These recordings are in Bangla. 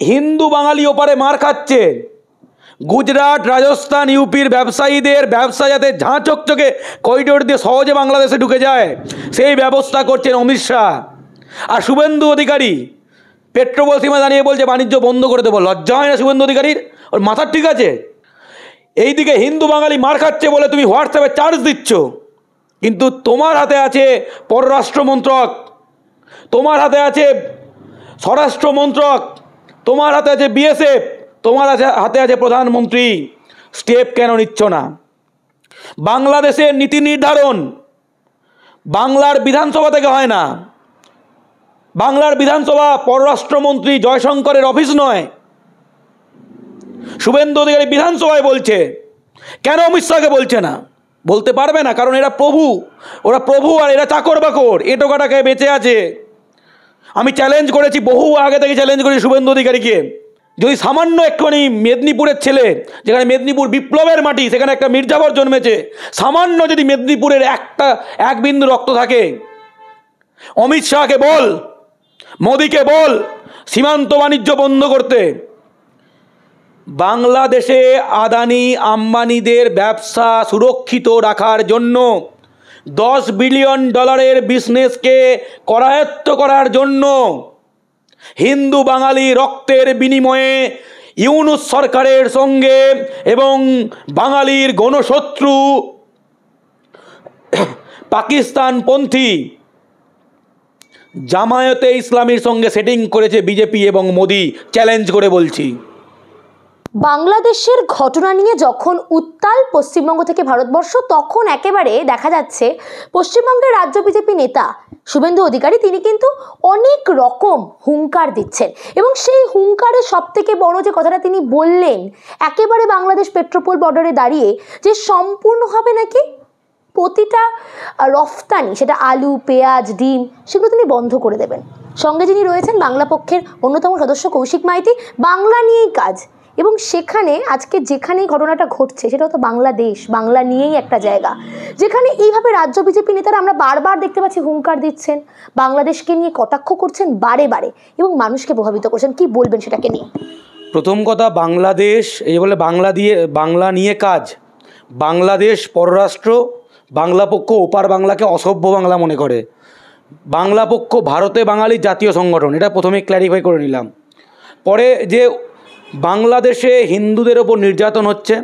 হিন্দু বাঙালি ওপারে মার খাচ্ছে। গুজরাট, রাজস্থান, ইউপির ব্যবসায়ীদের ব্যবসা যাতে ঝাঁ চকচকে করিডোর দিয়ে সহজে বাংলাদেশে ঢুকে যায় সেই ব্যবস্থা করছেন অমিত শাহ। আর শুভেন্দু অধিকারী পেট্রোপল সীমা দাঁড়িয়ে বলছে বাণিজ্য বন্ধ করে দেবো। লজ্জা হয় না শুভেন্দু অধিকারীর? ওর মাথার ঠিক আছে? এইদিকে হিন্দু বাঙালি মার খাচ্ছে বলে তুমি হোয়াটসঅ্যাপে চার্জ দিচ্ছ, কিন্তু তোমার হাতে আছে পররাষ্ট্র মন্ত্রক, তোমার হাতে আছে স্বরাষ্ট্র মন্ত্রক, তোমার হাতে আছে বিএসএফ, তোমার হাতে আছে প্রধানমন্ত্রী। স্টেপ কেন নিচ্ছ না? বাংলাদেশের নীতি নির্ধারণ বাংলার বিধানসভা থেকে হয় না। বাংলার বিধানসভা পররাষ্ট্রমন্ত্রী জয়শঙ্করের অফিস নয়। শুভেন্দু অধিকারী বিধানসভায় বলছে, কেন অমিত শাহকে বলছে না? বলতে পারবে না, কারণ এরা প্রভু, ওরা প্রভু আর এরা চাকর বাকর, এটো কাটাকে বেঁচে আছে। আমি চ্যালেঞ্জ করেছি, বহু আগে থেকে চ্যালেঞ্জ করেছি শুভেন্দু অধিকারীকে, যদি সামান্য একটুখানি মেদিনীপুরের ছেলে, যেখানে মেদিনীপুর বিপ্লবের মাটি, সেখানে একটা মির্জাফর জন্মেছে, সামান্য যদি মেদিনীপুরের এক বিন্দু রক্ত থাকে, অমিত শাহকে বল, মোদিকে বল সীমান্ত বাণিজ্য বন্ধ করতে। বাংলাদেশে আদানি আম্বানিদের ব্যবসা সুরক্ষিত রাখার জন্য, $10 বিলিয়ন বিজনেসকে করায়ত্ত করার জন্য হিন্দু বাঙালি রক্তের বিনিময়ে ইউনূস সরকারের সঙ্গে এবং বাঙালির গণশত্রু পাকিস্তানপন্থী জামায়াতে ইসলামীর সঙ্গে সেটিং করেছে বিজেপি এবং মোদি। চ্যালেঞ্জ করে বলছি, বাংলাদেশের ঘটনা নিয়ে যখন উত্তাল পশ্চিমবঙ্গ থেকে ভারতবর্ষ, তখন একেবারে দেখা যাচ্ছে পশ্চিমবঙ্গের রাজ্য বিজেপি নেতা শুভেন্দু অধিকারী তিনি কিন্তু অনেক রকম হুঙ্কার দিচ্ছেন, এবং সেই হুঙ্কারের সব থেকে বড় যে কথাটা তিনি বললেন একেবারে বাংলাদেশ পেট্রোপোল বর্ডারে দাঁড়িয়ে, যে সম্পূর্ণভাবে নাকি প্রতিটা রফতানি, সেটা আলু, পেঁয়াজ, ডিম, সেগুলো তিনি বন্ধ করে দেবেন। সঙ্গে যিনি রয়েছেন বাংলা পক্ষের অন্যতম সদস্য কৌশিক মাইতি, বাংলা নিয়েই কাজ। এবং সেখানে আজকে যেখানেই ঘটনাটা ঘটছে সেটা হতো বাংলাদেশ, বাংলা নিয়েই একটা জায়গা, যেখানে এইভাবে রাজ্য বিজেপি নেতারা আমরা বারবার দেখতে পাচ্ছি হুঙ্কার দিচ্ছেন, বাংলাদেশকে নিয়ে কটাক্ষ করছেন বারে বারে এবং মানুষকে প্রভাবিত করছেন। কি বলবেন সেটাকে নিয়ে? প্রথম কথা, বাংলাদেশ এই বলে বাংলা নিয়ে কাজ। বাংলাদেশ পররাষ্ট্র, বাংলা পক্ষ ওপার বাংলাকে অসভ্য বাংলা মনে করে। বাংলা পক্ষ ভারতে বাঙালির জাতীয় সংগঠন, এটা প্রথমে ক্ল্যারিফাই করে নিলাম। পরে যে বাংলাদেশে হিন্দুদের ওপর নির্যাতন হচ্ছে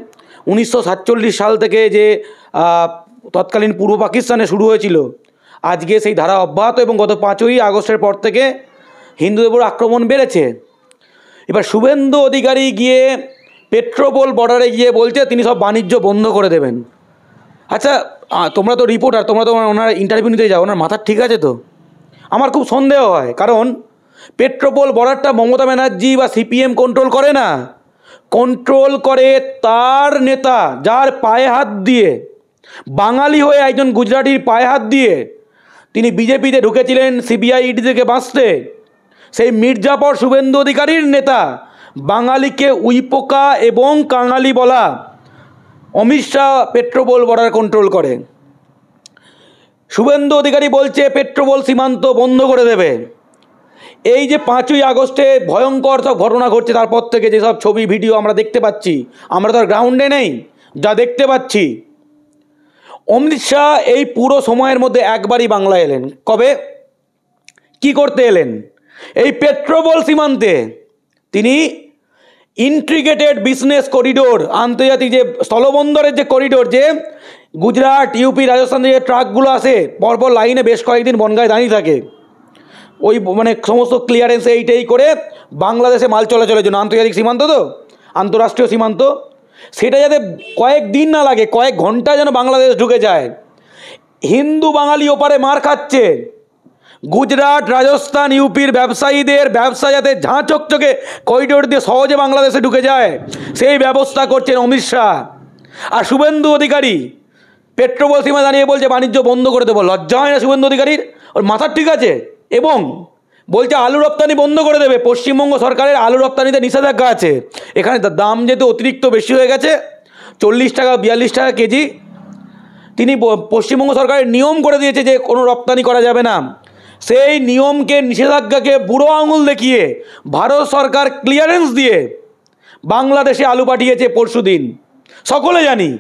1947 সাল থেকে, যে তৎকালীন পূর্ব পাকিস্তানে শুরু হয়েছিল, আজকে সেই ধারা অব্যাহত এবং গত 5ই আগস্টের পর থেকে হিন্দুদের উপর আক্রমণ বেড়েছে। এবার শুভেন্দু অধিকারী গিয়ে পেট্রোপোল বর্ডারে গিয়ে বলছে তিনি সব বাণিজ্য বন্ধ করে দেবেন। আচ্ছা, তোমরা তো রিপোর্টার, তোমরা তো ওনার ইন্টারভিউ নিতে যাও, ওনার মাথার ঠিক আছে তো? আমার খুব সন্দেহ হয়, কারণ পেট্রোপোল বর্ডারটা মমতা ব্যানার্জি বা সিপিএম কন্ট্রোল করে না, কন্ট্রোল করে তার নেতা, যার পায়ে হাত দিয়ে, বাঙালি হয়ে একজন গুজরাটির পায়ে হাত দিয়ে তিনি বিজেপিতে ঢুকেছিলেন সিবিআই ইডি থেকে বাঁচতে, সেই মির্জাফর শুভেন্দু অধিকারীর নেতা, বাঙালিকে উইপোকা এবং কাঙালি বলা অমিত শাহ পেট্রোপোল বর্ডার কন্ট্রোল করে। শুভেন্দু অধিকারী বলছে পেট্রোপোল সীমান্ত বন্ধ করে দেবে। এই যে 5ই আগস্টে ভয়ঙ্কর সব ঘটনা ঘটছে, তারপর থেকে যেসব ছবি ভিডিও আমরা দেখতে পাচ্ছি, আমরা তো আর গ্রাউন্ডে নেই, যা দেখতে পাচ্ছি, অমিত শাহ এই পুরো সময়ের মধ্যে একবারই বাংলা এলেন। কবে? কি করতে এলেন? এই পেট্রোপোল সীমান্তে তিনি ইন্টিগ্রেটেড বিজনেস করিডোর, আন্তর্জাতিক যে স্থলবন্দরের যে করিডোর, যে গুজরাট, ইউপি, রাজস্থান থেকে ট্রাকগুলো আসে পরপর লাইনে বেশ কয়েকদিন বনগায় দাঁড়িয়ে থাকে, ওই মানে সমস্ত ক্লিয়ারেন্স এইটাই করে বাংলাদেশে মাল চলাচলের জন্য, আন্তর্জাতিক সীমান্ত তো, আন্তঃরাষ্ট্রীয় সীমান্ত, সেটা যাতে কয়েক দিন না লাগে, কয়েক ঘন্টা যেন বাংলাদেশ ঢুকে যায়। হিন্দু বাঙালি ওপারে মার খাচ্ছে। গুজরাট, রাজস্থান, ইউপির ব্যবসায়ীদের ব্যবসা যাতে ঝাঁ চকচকে করিডোর দিয়ে সহজে বাংলাদেশে ঢুকে যায় সেই ব্যবস্থা করছেন অমিত শাহ। আর শুভেন্দু অধিকারী পেট্রোপোল সীমা দাঁড়িয়ে বলছে বাণিজ্য বন্ধ করে দেবো। লজ্জা হয় না শুভেন্দু অধিকারীর? ওর মাথার ঠিক আছে? এবং বলছে আলু রপ্তানি বন্ধ করে দেবে। পশ্চিমবঙ্গ সরকারের আলু রপ্তানিতে নিষেধাজ্ঞা আছে। এখানে দাম যেহেতু অতিরিক্ত বেশি হয়ে গেছে, 40 টাকা 42 টাকা কেজি, তিনি পশ্চিমবঙ্গ সরকারের নিয়ম করে দিয়েছে যে কোনো রপ্তানি করা যাবে না। সেই নিয়মকে, নিষেধাজ্ঞাকে বুড়ো আঙুল দেখিয়ে ভারত সরকার ক্লিয়ারেন্স দিয়ে বাংলাদেশে আলু পাঠিয়েছে পরশুদিন, সকলে জানি।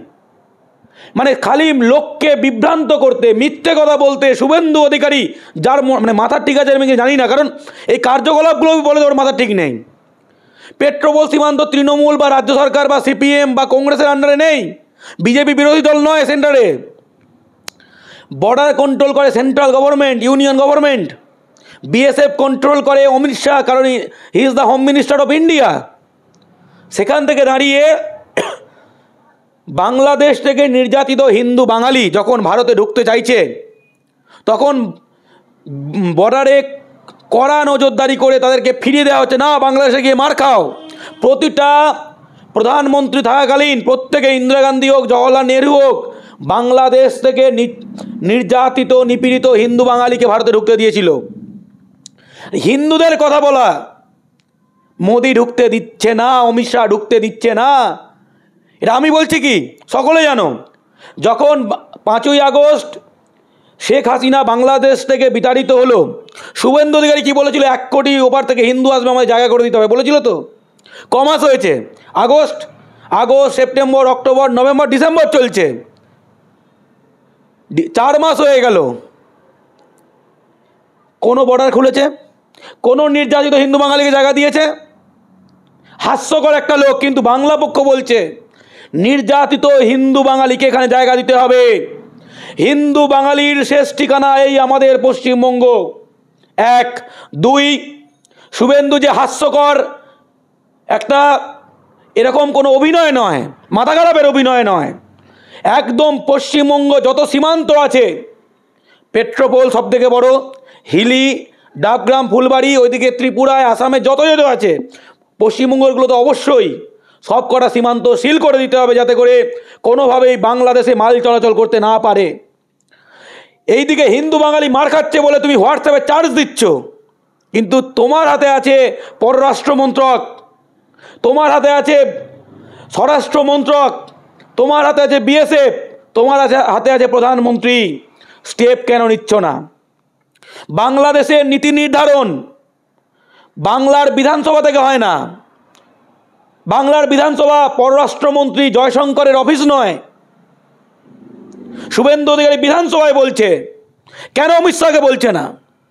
মানে খালি লোককে বিভ্রান্ত করতে, মিথ্যে কথা বলতে শুভেন্দু অধিকারী, যার মানে মাথার ঠিক আছে আমি জানি না, কারণ এই কার্যকলাপগুলো বলে ওর মাথার ঠিক নেই। পেট্রোপোল সীমান্ত তৃণমূল বা রাজ্য সরকার বা সিপিএম বা কংগ্রেসের আন্ডারে নেই, বিজেপি বিরোধী দল নয় সেন্টারে। বর্ডার কন্ট্রোল করে central government, union government. BSF control করে অমিত শাহ, কারণ he is the home minister of India. সেখান থেকে দাঁড়িয়ে বাংলাদেশ থেকে নির্যাতিত হিন্দু বাঙালি যখন ভারতে ঢুকতে চাইছে, তখন বর্ডারে কড়া নজরদারি করে তাদেরকে ফিরিয়ে দেওয়া হচ্ছে, না বাংলাদেশে গিয়ে মার খাও। প্রতিটা প্রধানমন্ত্রী থাকাকালীন প্রত্যেকে, ইন্দিরা গান্ধী হোক, জওয়াহরলাল নেহরু হোক, বাংলাদেশ থেকে নির্যাতিত নিপীড়িত হিন্দু বাঙালিকে ভারতে ঢুকতে দিয়েছিল। হিন্দুদের কথা বলা, মোদি ঢুকতে দিচ্ছে না, অমিত শাহ ঢুকতে দিচ্ছে না, এটা আমি বলছি কি সকলে জানো। যখন 5ই আগস্ট শেখ হাসিনা বাংলাদেশ থেকে বিতাড়িত হলো, শুভেন্দু অধিকারী কী বলেছিল? 1 কোটি ওপার থেকে হিন্দু আসবে, আমাদের জায়গা করে দিতে হবে বলেছিল তো। কমাস হয়েছে? August, September, October, November, December চলছে, 4 মাস হয়ে গেল। কোনো বর্ডার খুলেছে? কোনো নির্যাতিত হিন্দু বাঙালিকে জায়গা দিয়েছে? হাস্যকর একটা লোক, কিন্তু বাংলা পক্ষ বলছে নির্যাতিত হিন্দু বাঙালিকে এখানে জায়গা দিতে হবে। হিন্দু বাঙালির শেষ ঠিকানা এই আমাদের পশ্চিমবঙ্গ। 1, 2, শুভেন্দু যে হাস্যকর একটা, এরকম কোনো অভিনয় নয়, মাথা খারাপের অভিনয় নয়, একদম পশ্চিমবঙ্গ যত সীমান্ত আছে, পেট্রোপোল সব থেকে বড়, হিলি, ডাবগ্রাম, ফুলবাড়ি, ওইদিকে ত্রিপুরায়, আসামে যত যত আছে, পশ্চিমবঙ্গগুলো তো অবশ্যই সব কটা সীমান্ত সিল করে দিতে হবে, যাতে করে কোনোভাবেই বাংলাদেশে মাল চলাচল করতে না পারে। এইদিকে হিন্দু বাঙালি মার খাচ্ছে বলে তুমি হোয়াটসঅ্যাপে চার্জ দিচ্ছ, কিন্তু তোমার হাতে আছে পররাষ্ট্র মন্ত্রক, তোমার হাতে আছে স্বরাষ্ট্র মন্ত্রক, তোমার হাতে আছে বিএসএফ, তোমার হাতে আছে প্রধানমন্ত্রী। স্টেপ কেন নিচ্ছ না? বাংলাদেশের নীতি নির্ধারণ বাংলার বিধানসভা থেকে হয় না। বাংলার বিধানসভা পররাষ্ট্রমন্ত্রী জয়শঙ্করের অফিস নয়। শুভেন্দু অধিকারী বিধানসভায় বলছে, কেন অমিত শাহকে বলছে না?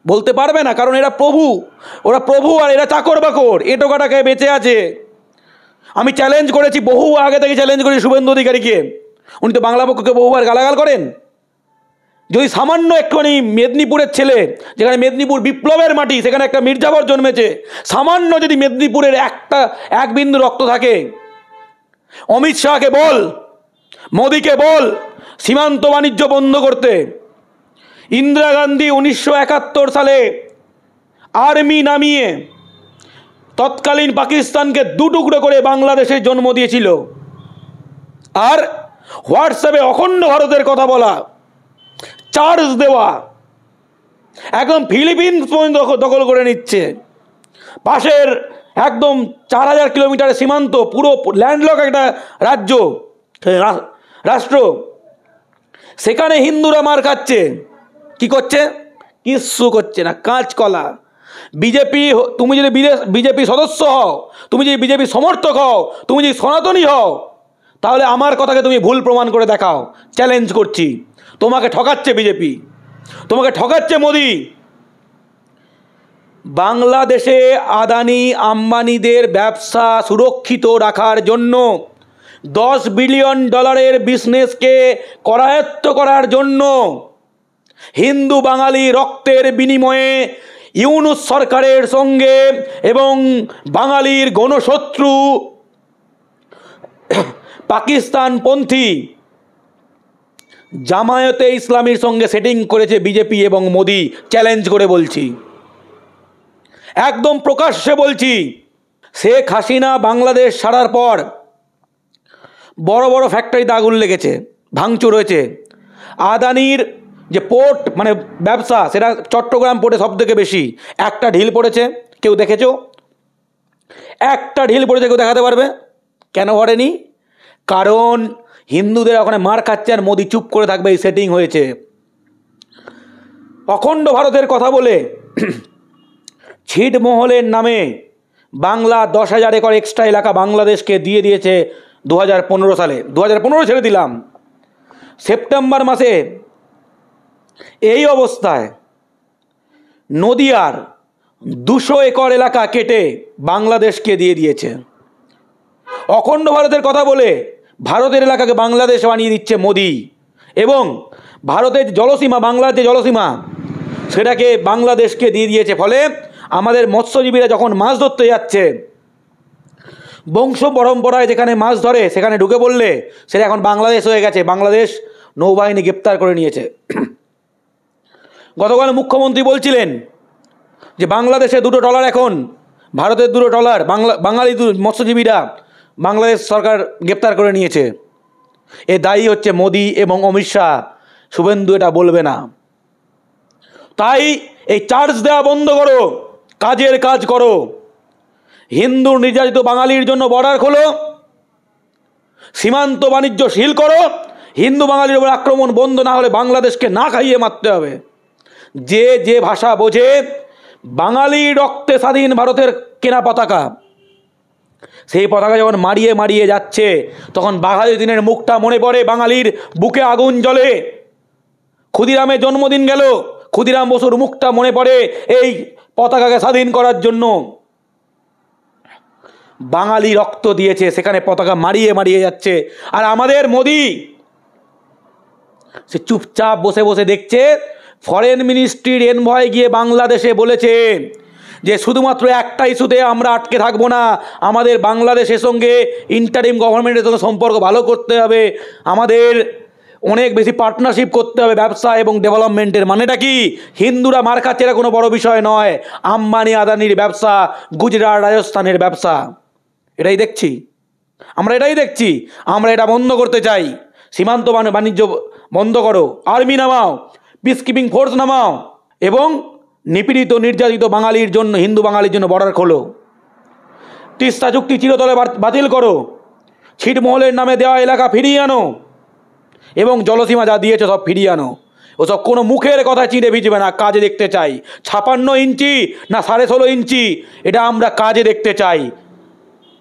বলতে পারবে না, কারণ এরা প্রভু, ওরা প্রভু আর এরা চাকর বাকর, এঁটো কাটাকে বেঁচে আছে। আমি চ্যালেঞ্জ করেছি, বহু আগে থেকে চ্যালেঞ্জ করেছি শুভেন্দু অধিকারীকে, উনি তো বাংলা পক্ষকে বহুবার গালাগাল করেন। যদি সামান্য একটুখানি মেদিনীপুরের ছেলে, যেখানে মেদিনীপুর বিপ্লবের মাটি, সেখানে একটা মির্জাফর জন্মেছে, সামান্য যদি মেদিনীপুরের এক বিন্দু রক্ত থাকে, অমিত শাহকে বল, মোদিকে বল সীমান্ত বাণিজ্য বন্ধ করতে। ইন্দিরা গান্ধী 1971 সালে আর্মি নামিয়ে তৎকালীন পাকিস্তানকে 2 টুকরো করে বাংলাদেশে জন্ম দিয়েছিল। আর হোয়াটসঅ্যাপে অখণ্ড ভারতের কথা বলা, চার্জ দেওয়া, একদম ফিলিপিন্স পর্যন্ত দখল করে নিচ্ছে। পাশের একদম 4000 কিলোমিটারের সীমান্ত, পুরো ল্যান্ডলক একটা রাষ্ট্র, সেখানে হিন্দুরা মার খাচ্ছে। কি করছে? কিচ্ছু করছে না, কাঁচকলা। বিজেপি, তুমি যদি বিজেপি সদস্য হও, তুমি যদি বিজেপি সমর্থক হও, তুমি যদি সনাতনী হও, তাহলে আমার কথাকে তুমি ভুল প্রমাণ করে দেখাও। চ্যালেঞ্জ করছি, তোমাকে ঠকাচ্ছে বিজেপি, তোমাকে ঠকাচ্ছে মোদি। বাংলাদেশে আদানি আম্বানিদের ব্যবসা সুরক্ষিত রাখার জন্য, $10 বিলিয়ন বিজনেসকে করায়ত্ত করার জন্য, হিন্দু বাঙালি রক্তের বিনিময়ে ইউনূস সরকারের সঙ্গে এবং বাঙালির গণশত্রু পাকিস্তানপন্থী জামায়াতে ইসলামীর সঙ্গে সেটিং করেছে বিজেপি এবং মোদি। চ্যালেঞ্জ করে বলছি, একদম প্রকাশ্যে বলছি। শেখ হাসিনা বাংলাদেশ ছাড়ার পর বড় বড় ফ্যাক্টরিতে আগুন লেগেছে, ভাঙচুর হয়েছে। আদানির যে পোর্ট মানে ব্যবসা, সেটা চট্টগ্রাম পোর্টে সব থেকে বেশি। একটা ঢিল পড়েছে, কেউ দেখেছো? একটা ঢিল পড়েছে, কেউ দেখাতে পারবে? কেন পড়েনি? কারণ হিন্দুদের ওখানে মার খাচ্ছে আর মোদি চুপ করে থাকবে, এই সেটিং হয়েছে। অখণ্ড ভারতের কথা বলে ছিটমহলের নামে বাংলা 10,000 একর এক্সট্রা এলাকা বাংলাদেশকে দিয়ে দিয়েছে 2015 সালে। 2015 ছেড়ে দিলাম, সেপ্টেম্বর মাসে এই অবস্থায় নদিয়ার 200 একর এলাকা কেটে বাংলাদেশকে দিয়ে দিয়েছে। অখণ্ড ভারতের কথা বলে ভারতের এলাকাকে বাংলাদেশ বানিয়ে দিচ্ছে মোদি, এবং ভারতের জলসীমা, বাংলার যে জলসীমা সেটাকে বাংলাদেশকে দিয়ে দিয়েছে। ফলে আমাদের মৎস্যজীবীরা যখন মাছ ধরতে যাচ্ছে, বংশ পরম্পরায় যেখানে মাছ ধরে সেখানে ঢুকে পড়লে সেটা এখন বাংলাদেশ হয়ে গেছে। বাংলাদেশ নৌবাহিনী গ্রেপ্তার করে নিয়েছে। গতকাল মুখ্যমন্ত্রী বলছিলেন যে বাংলাদেশে 2টো ট্রলার, এখন ভারতের 2টো ট্রলার বাঙালি মৎস্যজীবীরা বাংলাদেশ সরকার গ্রেপ্তার করে নিয়েছে। এ দায়ী হচ্ছে মোদি এবং অমিত শাহ। শুভেন্দু এটা বলবে না। তাই এই চার্জ দেওয়া বন্ধ করো, কাজের কাজ করো। হিন্দু নির্যাতিত বাঙালির জন্য বর্ডার খোলো, সীমান্ত বাণিজ্য শিল করো। হিন্দু বাঙালির উপর আক্রমণ বন্ধ না হলে বাংলাদেশকে না খাইয়ে মারতে হবে। যে যে ভাষা বোঝে, বাঙালি রক্তে স্বাধীন ভারতের কেনা পতাকা, সেই পতাকা যখন মারিয়ে মারিয়ে যাচ্ছে তখন বাঘাযতীনের মুখটা মনে পড়ে। বাঙালির বুকে আগুন জ্বলে। ক্ষুদিরামের জন্মদিন গেল, ক্ষুদিরাম বসুর মুখটা মনে পড়ে এই পতাকাকে স্বাধীন করার জন্য। বাঙালি রক্ত দিয়েছে, সেখানে পতাকা মারিয়ে মারিয়ে যাচ্ছে। আর আমাদের মোদি সে চুপচাপ বসে বসে দেখছে। ফরেন মিনিস্ট্রির এনভয় গিয়ে বাংলাদেশে বলেছে যে শুধুমাত্র একটা ইস্যুতে আমরা আটকে থাকবো না, আমাদের বাংলাদেশের সঙ্গে ইন্টারিম গভর্নমেন্টের সঙ্গে সম্পর্ক ভালো করতে হবে, আমাদের অনেক বেশি পার্টনারশিপ করতে হবে ব্যবসা এবং ডেভেলপমেন্টের। মানেটা কি? হিন্দুরা মার খাচ্ছে এটা কোনো বড় বিষয় নয়। আম্বানি আদানির ব্যবসা, গুজরাট রাজস্থানের ব্যবসা, এটাই দেখছি আমরা, এটাই দেখছি আমরা। এটা বন্ধ করতে চাই। সীমান্ত বাণিজ্য বন্ধ করো, আর্মি নামাও, পিস কিপিং ফোর্স নামাও, এবং নিপীড়িত নির্যাতিত বাঙালির জন্য, হিন্দু বাঙালির জন্য বর্ডার খোলো। তিস্তা চুক্তি চিরতরে বাতিল করো, ছিটমহলের নামে দেওয়া এলাকা ফিরিয়ে আনো, এবং জলসীমা যা দিয়েছে সব ফিরিয়ে আনো। ওসব কোনো মুখের কথা চিনে ভিজবে না, কাজে দেখতে চাই। 56 ইঞ্চি না 16.5 ইঞ্চি, এটা আমরা কাজে দেখতে চাই।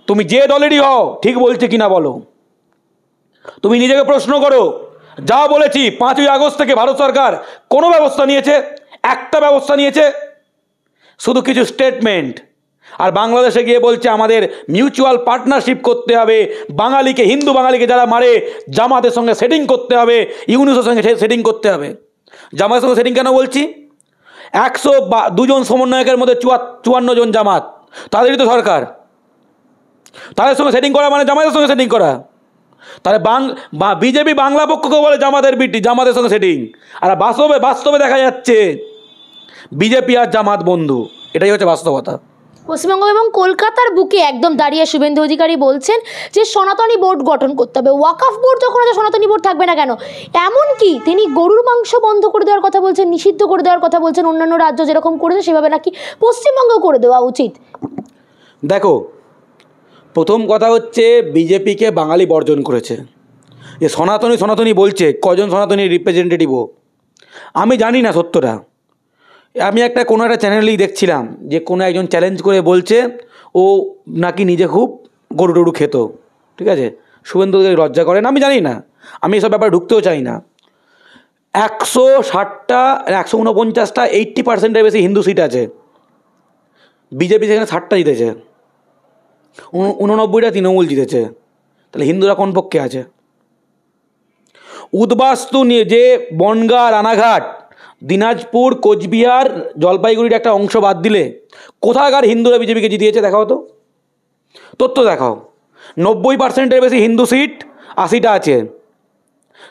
তুমি যে দলেরই হও, ঠিক বলছে কিনা বলো। তুমি নিজেকে প্রশ্ন করো। যা বলেছি 5ই আগস্ট থেকে ভারত সরকার কোনো ব্যবস্থা নিয়েছে? একটা ব্যবস্থা নিয়েছে? শুধু কিছু স্টেটমেন্ট। আর বাংলাদেশে গিয়ে বলছে আমাদের মিউচুয়াল পার্টনারশিপ করতে হবে, বাঙালিকে, হিন্দু বাঙালিকে যারা মারে জামাতের সঙ্গে সেটিং করতে হবে, ইউনুসের সঙ্গে সেটিং করতে হবে। জামাতের সঙ্গে সেটিং কেন বলছি? 102 জন সমন্বয়কের মধ্যে 54 জন জামাত, তাদেরই তো সরকার। তাদের সঙ্গে সেটিং করা মানে জামাতের সঙ্গে সেটিং করা। তাহলে বিজেপি বাংলা পক্ষকে বলে জামাতের বিটি, জামাতের সঙ্গে সেটিং। আর বাস্তবে দেখা যাচ্ছে বিজেপি আর জামাত বন্ধু। এটাই হচ্ছে বাস্তবতা। পশ্চিমবঙ্গ এবং কলকাতার বুকে একদম দাঁড়িয়ে শুভেন্দু অধিকারী বলছেন যে সনাতনী বোর্ড গঠন করতে হবে। ওয়াকফ বোর্ড যখন আছে, সনাতনী বোর্ড থাকবে না কেন? এমনকি তিনি গরুর মাংস বন্ধ করে দেওয়ার কথা বলছেন, নিষিদ্ধ করে দেওয়ার কথা বলছেন। অন্যান্য রাজ্য যেরকম করেছে সেভাবে নাকি পশ্চিমবঙ্গেও করে দেওয়া উচিত। দেখো, প্রথম কথা হচ্ছে বিজেপিকে বাঙালি বর্জন করেছে। যে সনাতনী বলছে, কজন সনাতনী রিপ্রেজেন্টেটিভও আমি জানি না সত্যটা। আমি কোনো একটা চ্যানেলেই দেখছিলাম যে কোনো একজন চ্যালেঞ্জ করে বলছে ও নাকি নিজে খুব গরু টরু খেত। ঠিক আছে, শুভেন্দু লজ্জা করেন? আমি জানি না, আমি এসব ব্যাপারে ঢুকতেও চাই না। 160টা 149টা 80%-এর বেশি হিন্দু সিট আছে। বিজেপি সেখানে 60টা জিতেছে, 89টা তৃণমূল জিতেছে। তাহলে হিন্দুরা কোন পক্ষে আছে? উদ্বাস্তু নিয়ে যে বনগাঁ, রানাঘাট, দিনাজপুর, কোচবিহার, জলপাইগুড়ির একটা অংশ বাদ দিলে কোথাকার হিন্দুরা বিজেপিকে জিতিয়েছে দেখাও তো, তথ্য দেখাও। 90%-এর বেশি হিন্দু সিট 80টা আছে,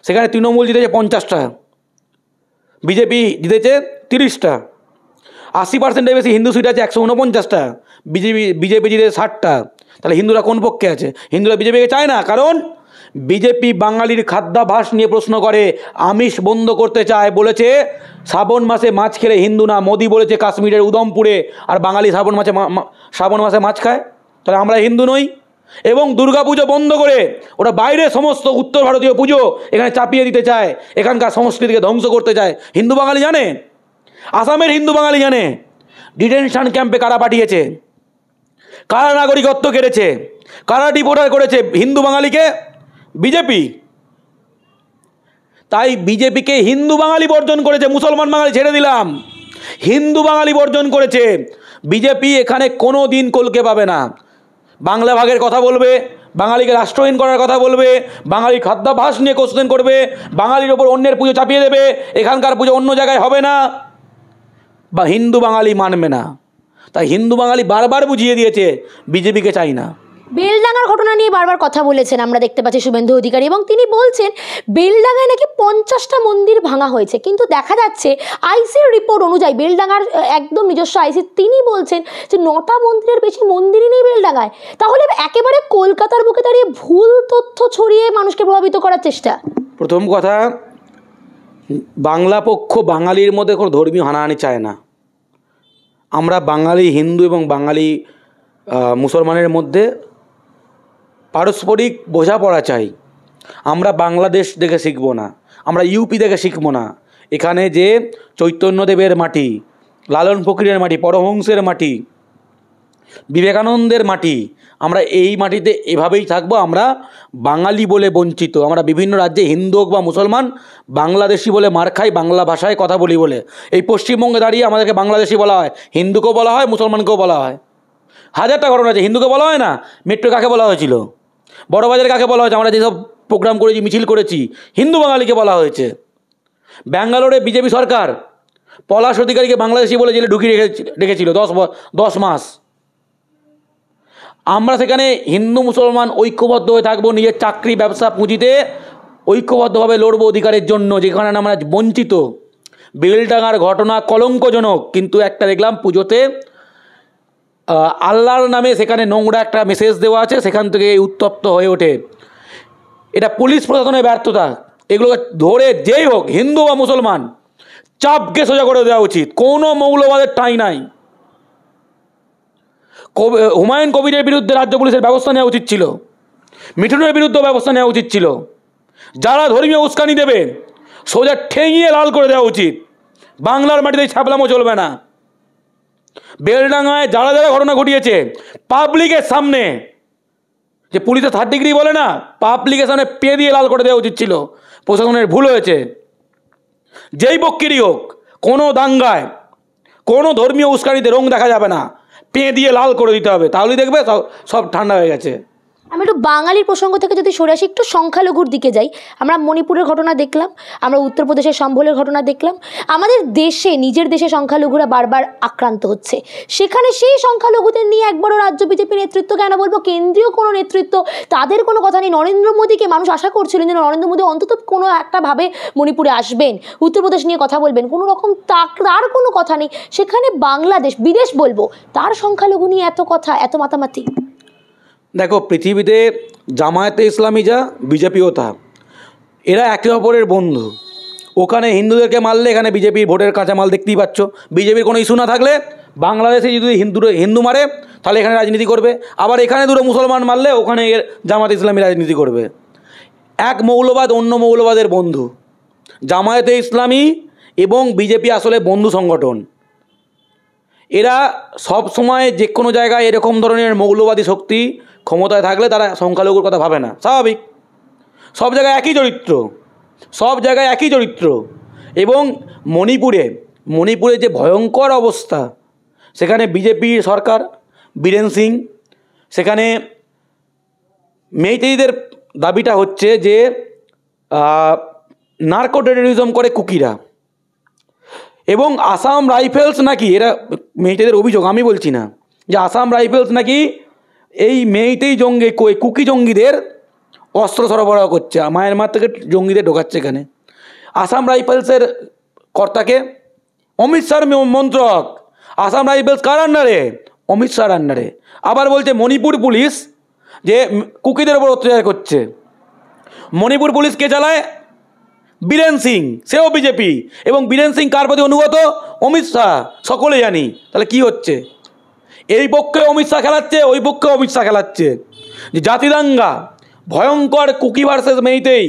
সেখানে তৃণমূল জিতেছে 50টা, বিজেপি জিতেছে 30টা। 80%-এর বেশি হিন্দু সিট আছে 149টা, বিজেপি জিতেছে 60টা। তাহলে হিন্দুরা কোন পক্ষে আছে? হিন্দুরা বিজেপিকে চায় না, কারণ বিজেপি বাঙালির খাদ্যাভ্যাস নিয়ে প্রশ্ন করে, আমিষ বন্ধ করতে চায়। বলেছে শ্রাবণ মাসে মাছ খেলে হিন্দু না। মোদি বলেছে কাশ্মীরের উদমপুরে, আর বাঙালি শ্রাবণ মাসে মাছ খায়। তাহলে আমরা হিন্দু নই। এবং দুর্গাপুজো বন্ধ করে ওরা বাইরে সমস্ত উত্তর ভারতীয় পুজো এখানে চাপিয়ে দিতে চায়, এখানকার সংস্কৃতিকে ধ্বংস করতে চায়। হিন্দু বাঙালি জানে আসামের হিন্দু বাঙালি জানে ডিটেনশন ক্যাম্পে কারা পাঠিয়েছে, কারা নাগরিকত্ব কেড়েছে, কারা ডিপোর্টার করেছে হিন্দু বাঙালিকে? বিজেপি। তাই বিজেপিকে হিন্দু বাঙালি বর্জন করেছে, মুসলমান বাঙালি ছেড়ে দিলাম, হিন্দু বাঙালি বর্জন করেছে। বিজেপি এখানে কোনো দিন কলকে পাবে না। বাংলা ভাগের কথা বলবে, বাঙালিকে রাষ্ট্রহীন করার কথা বলবে, বাঙালি খাদ্যাভ্যাস নিয়ে কোশ্চেন করবে, বাঙালির ওপর অন্যের পুজো চাপিয়ে দেবে, এখানকার পুজো অন্য জায়গায় হবে না, বা হিন্দু বাঙালি মানবে না। তাই হিন্দু বাঙালি বারবার বুঝিয়ে দিয়েছে বিজেপিকে চাই না। বেলডাঙ্গার ঘটনা নিয়ে বারবার কথা বলেছেন আমরা দেখতে পাচ্ছি শুভেন্দু অধিকারী, এবং তিনি বলছেন বেলডাঙ্গায় নাকি 50টা মন্দির ভাঙা হয়েছে, কিন্তু দেখা যাচ্ছে আইসির রিপোর্ট অনুযায়ী বেলডাঙ্গার একদম নিজস্ব আইসি তিনি বলছেন যে 9টা মন্দিরের বেশি মন্দিরই নেই বেলডাঙ্গায়। তাহলে একেবারে কলকাতার বুকে দাঁড়িয়ে ভুল তথ্য ছড়িয়ে মানুষকে প্রভাবিত করার চেষ্টা। প্রথম কথা, বাংলা পক্ষ বাঙালির মধ্যে কোনো ধর্মীয় হানাহানি চায় না। আমরা বাঙালি হিন্দু এবং বাঙালি মুসলমানের মধ্যে পারস্পরিক বোঝাপড়া চাই। আমরা বাংলাদেশ দেখে শিখবো না, আমরা ইউপি দেখে শিখবো না। এখানে যে চৈতন্যদেবের মাটি, লালন ফকিরের মাটি, পরমহংসের মাটি, বিবেকানন্দের মাটি, আমরা এই মাটিতে এভাবেই থাকবো। আমরা বাঙালি বলে বঞ্চিত। আমরা বিভিন্ন রাজ্যে হিন্দু হোক বা মুসলমান বাংলাদেশি বলে মার খাই, বাংলা ভাষায় কথা বলি বলে। এই পশ্চিমবঙ্গে দাঁড়িয়ে আমাদেরকে বাংলাদেশি বলা হয়, হিন্দুকেও বলা হয়, মুসলমানকেও বলা হয়। হাজারটা ঘটনা আছে, হিন্দুকে বলা হয় না। মেট্রো কাকে বলা হয়েছিল? বড়বাজারে কাকে বলা হয়েছে? আমরা যেসব প্রোগ্রাম করেছি, মিছিল করেছি, হিন্দু বাঙালিকে বলা হয়েছে। ব্যাঙ্গালোরে বিজেপি সরকার পলাশ অধিকারীকে বাংলাদেশি বলে জেলে ঢুকিয়ে রেখেছিল 10 মাস। আমরা সেখানে হিন্দু মুসলমান ঐক্যবদ্ধ হয়ে থাকবো, নিজের চাকরি ব্যবসা পুঁজিতে ঐক্যবদ্ধভাবে লড়বো অধিকারের জন্য, যেখানে আমরা বঞ্চিত। বেলডাঙ্গার ঘটনা কলঙ্কজনক, কিন্তু একটা দেখলাম পুজোতে আল্লাহর নামে সেখানে নোংরা একটা মেসেজ দেওয়া আছে, সেখান থেকে উত্তপ্ত হয়ে ওঠে। এটা পুলিশ প্রশাসনের ব্যর্থতা। এগুলোকে ধরে যেই হোক, হিন্দু বা মুসলমান, চাপকে সোজা করে দেওয়া উচিত। কোনো মৌলবাদের ঠাঁই নাই। হুমায়ুন কবিরের বিরুদ্ধে রাজ্য পুলিশের ব্যবস্থা নেওয়া উচিত ছিল, মিঠুনের বিরুদ্ধে ব্যবস্থা নেওয়া উচিত ছিল। যারা ধর্মীয় উস্কানি দেবে সোজা ঠেঙিয়ে লাল করে দেওয়া উচিত। বাংলার মাটিতে ছাপলামো চলবে না। বেলডাঙ্গায় যারা যারা ঘটনা ঘটিয়েছে পাবলিকের সামনে, যে পুলিশে 3rd ডিগ্রি বলে না, পাবলিকের সামনে পেয়ে দিয়ে লাল করে দেওয়া উচিত ছিল। প্রশাসনের ভুল হয়েছে। যেই পক্ষেরই হোক, কোনো দাঙ্গায় কোনো ধর্মীয় উস্কানিতে রং দেখা যাবে না, পেয়ে দিয়ে লাল করে দিতে হবে। তাহলেই দেখবে সব ঠান্ডা হয়ে গেছে। আমি একটু বাঙালির প্রসঙ্গ থেকে যদি সরে আসি, একটু সংখ্যালঘুর দিকে যাই। আমরা মণিপুরের ঘটনা দেখলাম, আমরা উত্তরপ্রদেশের সম্ভলের ঘটনা দেখলাম। আমাদের দেশে, নিজের দেশে সংখ্যালঘুরা বারবার আক্রান্ত হচ্ছে। সেখানে সেই সংখ্যালঘুদের নিয়ে একবারও রাজ্য বিজেপি নেতৃত্ব, কেন বলবো কেন্দ্রীয় কোনো নেতৃত্ব, তাদের কোনো কথা নেই। নরেন্দ্র মোদীকে মানুষ আশা করছিলেন যে নরেন্দ্র মোদী অন্তত কোনো একটা ভাবে মণিপুরে আসবেন, উত্তরপ্রদেশ নিয়ে কথা বলবেন, কোনো রকম তার কোনো কথা নেই। সেখানে বাংলাদেশ, বিদেশ বলবো, তার সংখ্যালঘু নিয়ে এত কথা, এত মাতামাতি। দেখো, পৃথিবীতে জামায়াতে ইসলামী যা, বিজেপিও তা। এরা একে অপরের বন্ধু। ওখানে হিন্দুদেরকে মারলে এখানে বিজেপির ভোটের কাঁচামাল দেখতেই পাচ্ছ। বিজেপির কোনো ইস্যু না থাকলে বাংলাদেশে যদি হিন্দু মারে তাহলে এখানে রাজনীতি করবে, আবার এখানে দুটো মুসলমান মারলে ওখানে জামায়াতে ইসলামী রাজনীতি করবে। এক মৌলবাদ অন্য মৌলবাদের বন্ধু। জামায়াতে ইসলামী এবং বিজেপি আসলে বন্ধু সংগঠন। এরা সব সময় যে কোনো জায়গায় এরকম ধরনের মৌলবাদী শক্তি ক্ষমতায় থাকলে তারা সংখ্যালঘুর কথা ভাবে না, স্বাভাবিক। সব জায়গায় একই চরিত্র, সব জায়গায় একই চরিত্র। এবং মণিপুরে যে ভয়ঙ্কর অবস্থা, সেখানে বিজেপির সরকার, বীরেন সিং, সেখানে মেইতেইদের দাবিটা হচ্ছে যে নার্কো টেরোরিজম করে কুকিরা, এবং আসাম রাইফেলস নাকি, এরা মেইতেইদের অভিযোগ, আমি বলছি না, যে আসাম রাইফেলস নাকি এই মেইতেই কুকি জঙ্গিদের অস্ত্র সরবরাহ করছে, মায়ানমার থেকে জঙ্গিদের ঢোকাচ্ছে এখানে। আসাম রাইফেলসের কর্তাকে অমিত শাহর মন্ত্রক। আসাম রাইফেলস কার আন্ডারে? অমিত শাহর আন্ডারে। আবার বলছে মণিপুর পুলিশ যে কুকিদের ওপর অত্যাচার করছে। মণিপুর পুলিশ কে চালায়? বীরেন সিং, সেও বিজেপি। এবং বীরেন সিং কার প্রতি অনুগত? অমিত শাহ, সকলে জানি। তাহলে কি হচ্ছে? এই পক্ষে অমিত শাহ খেলাচ্ছে, ওই পক্ষে অমিত শাহ খেলাচ্ছে। যে জাতিদাঙ্গা, ভয়ঙ্কর কুকি ভার্সেস মেইতেই,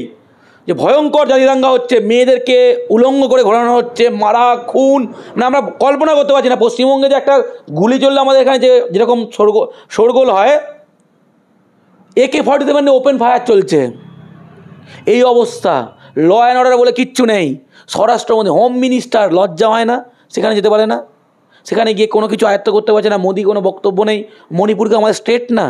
যে ভয়ঙ্কর জাতি দাঙ্গা হচ্ছে, মেয়েদেরকে উলঙ্গ করে ঘোরানো হচ্ছে, মারা খুন, মানে আমরা কল্পনা করতে পারছি না। পশ্চিমবঙ্গে যে একটা গুলি চললে আমাদের এখানে যে যেরকম শোরগোল হয়, AK-47 নিয়ে ওপেন ফায়ার চলছে। এই অবস্থা, ল অ্যান্ড অর্ডার বলে কিচ্ছু নেই। স্বরাষ্ট্রমন্ত্রী, হোম মিনিস্টার লজ্জা হয় না? সেখানে যেতে পারে না, সেখানে গিয়ে কোনো কিছু আয়ত্ত করতে পারছে না। মোদি কোনো বক্তব্য নেই। মণিপুরকে আমাদের স্টেট না,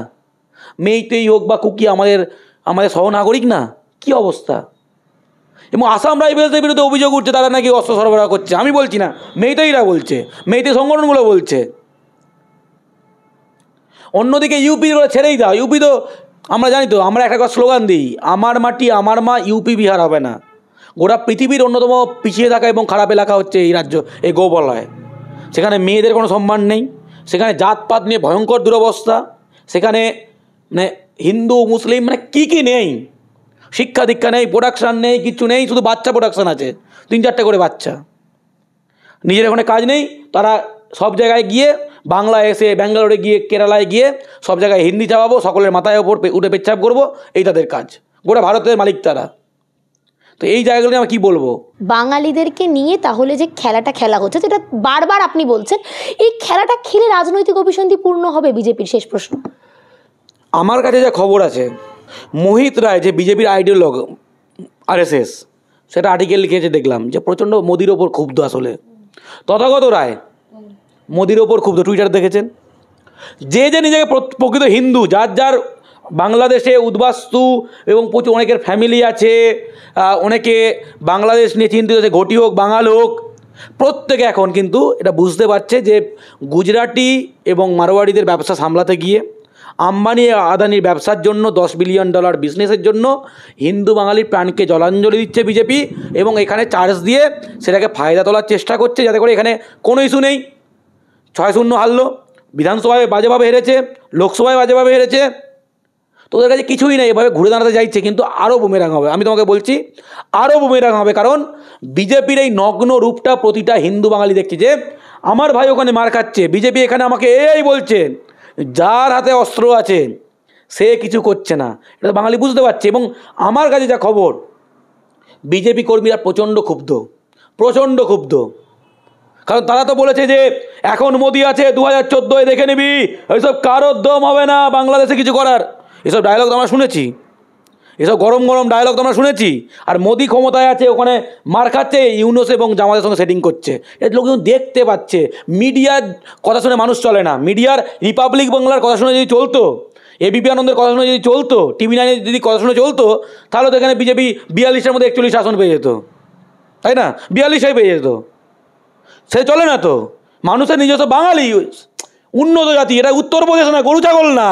মেইতেই হোক বা কুকি আমাদের সহনাগরিক না? কি অবস্থা! এবং আসাম রাইফেলসের বিরুদ্ধে অভিযোগ উঠছে তারা নাকি অস্ত্র সরবরাহ করছে। আমি বলছি না, মেইতেইরা বলছে, মেইতেই সংগঠনগুলো বলছে। অন্যদিকে ইউপি ছেড়েই দাও, ইউপি তো আমরা জানি তো, আমরা একটা স্লোগান দিই, আমার মাটি আমার মা, ইউপি বিহার হবে না। গোটা পৃথিবীর অন্যতম পিছিয়ে থাকা এবং খারাপ এলাকা হচ্ছে এই রাজ্য, এই গোপালয়। সেখানে মেয়েদের কোনো সম্মান নেই, সেখানে জাতপাত নিয়ে ভয়ঙ্কর দুরবস্থা, সেখানে মানে হিন্দু মুসলিম মানে কী নেই, শিক্ষা দীক্ষা নেই, প্রোডাকশান নেই, কিচ্ছু নেই, শুধু বাচ্চা প্রোডাকশান আছে, 3-4টে করে বাচ্চা। নিজের ওখানে কাজ নেই, তারা সব জায়গায় গিয়ে, বাংলায় এসে ব্যাঙ্গালোরে গিয়ে, কেরালায় গিয়ে সব জায়গায় হিন্দি চাপাবো, সকলের মাথায় ওপর উঠে পেচ্ছাপ করবো, এই তাদের কাজ। গোটা ভারতের মালিক তারা। তো এই জায়গাগুলো নিয়ে আমরা কী বলবো? বাঙালিদেরকে নিয়ে তাহলে যে খেলাটা খেলা হচ্ছে, যেটা বারবার আপনি বলছেন, এই খেলাটা খেলে রাজনৈতিক অভিসন্ধি পূর্ণ হবে? বিজেপির শেষ প্রশ্ন। আমার কাছে যা খবর আছে, মোহিত রায় যে বিজেপির আইডিওলগ, RSS, সেটা আর্টিকেল লিখেছে দেখলাম, যে প্রচণ্ড মোদির ওপর ক্ষুব্ধ। আসলে তথাগত রায় মোদির ওপর ক্ষুব্ধ, টুইটার দেখেছেন। যে নিজেকে প্রকৃত হিন্দু, যার বাংলাদেশে উদ্বাস্তু এবং প্রচুর অনেকের ফ্যামিলি আছে, অনেকে বাংলাদেশ নিয়ে চিন্তিত আছে, ঘটি হোক বাঙাল হোক, প্রত্যেকে এখন কিন্তু এটা বুঝতে পারছে যে গুজরাটি এবং মারোয়াড়িদের ব্যবসা সামলাতে গিয়ে, আম্বানি আদানির ব্যবসার জন্য, $10 বিলিয়ন বিজনেসের জন্য হিন্দু বাঙালির প্রাণকে জলাঞ্জলি দিচ্ছে বিজেপি, এবং এখানে চার্জ দিয়ে সেটাকে ফায়দা তোলার চেষ্টা করছে, যাতে করে এখানে কোনো ইস্যু নেই। 6-0 হারলো, বিধানসভায় বাজেভাবে হেরেছে, লোকসভায় বাজেভাবে হেরেছে, তোদের কাছে কিছুই নেই, এভাবে ঘুরে দাঁড়াতে চাইছে। কিন্তু আরও বুমেরাং হবে, আমি তোমাকে বলছি, আরও বুমেরাং হবে। কারণ বিজেপির এই নগ্ন রূপটা প্রতিটা হিন্দু বাঙালি দেখছে, যে আমার ভাই ওখানে মার খাচ্ছে, বিজেপি এখানে আমাকে এই বলছে, যার হাতে অস্ত্র আছে সে কিছু করছে না, এটা বাঙালি বুঝতে পারছে। এবং আমার কাছে যা খবর, বিজেপি কর্মীরা প্রচণ্ড ক্ষুব্ধ। কারণ তারা তো বলেছে যে এখন মোদি আছে, 2014 দেখে নিবি, এইসব কারোর দম হবে না বাংলাদেশে কিছু করার। এসব ডায়লগ তো আমরা শুনেছি, এসব গরম ডায়লগ তো আমরা শুনেছি। আর মোদি ক্ষমতায় আছে, ওখানে মার খাচ্ছে, ইউনুস এবং জামাতের সঙ্গে সেটিং করছে, এটা লোক দেখতে পাচ্ছে। মিডিয়ার কথা শুনে মানুষ চলে না। মিডিয়ার রিপাবলিক বাংলার কথা শুনে যদি চলতো, ABP আনন্দের কথা শুনে যদি চলতো, TV9 যদি কথা শুনে চলতো, তাহলে তো এখানে বিজেপি 42-এর মধ্যে 41 আসন পেয়ে যেত, তাই না? 42 পেয়ে যেত। সে চলে না তো। মানুষের নিজস্ব বাঙালি উন্নত জাতি, এটা উত্তরপ্রদেশ না, গরু ছাগল না,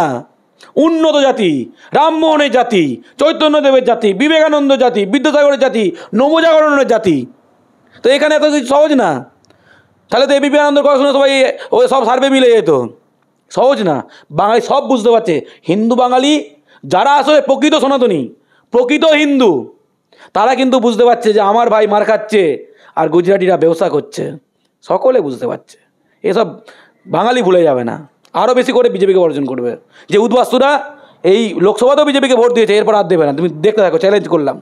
উন্নত জাতি, রামমোহনের জাতি, চৈতন্যদেবের জাতি, বিবেকানন্দ জাতি, বিদ্যাসাগরের জাতি, নবজাগরণের জাতি। তো এখানে এত কিছু সহজ না। তাহলে তো ABP আনন্দের কথা শুনে সবাই ওই সব সার্ভে মিলে যেত। সহজ না। বাঙালি সব বুঝতে পারছে, হিন্দু বাঙালি যারা আসলে প্রকৃত সনাতনী, প্রকৃত হিন্দু, তারা কিন্তু বুঝতে পারছে যে আমার ভাই মার খাচ্ছে আর গুজরাটিরা ব্যবসা করছে, সকলে বুঝতে পারছে। এসব বাঙালি ভুলে যাবে না, আরও বেশি করে বিজেপিকে অর্জন করবে। যে উদ্বাস্তুরা এই লোকসভাতেও বিজেপিকে ভোট দিয়েছে, এরপর আর দেবে না। তুমি দেখতে থাকো, চ্যালেঞ্জ করলাম।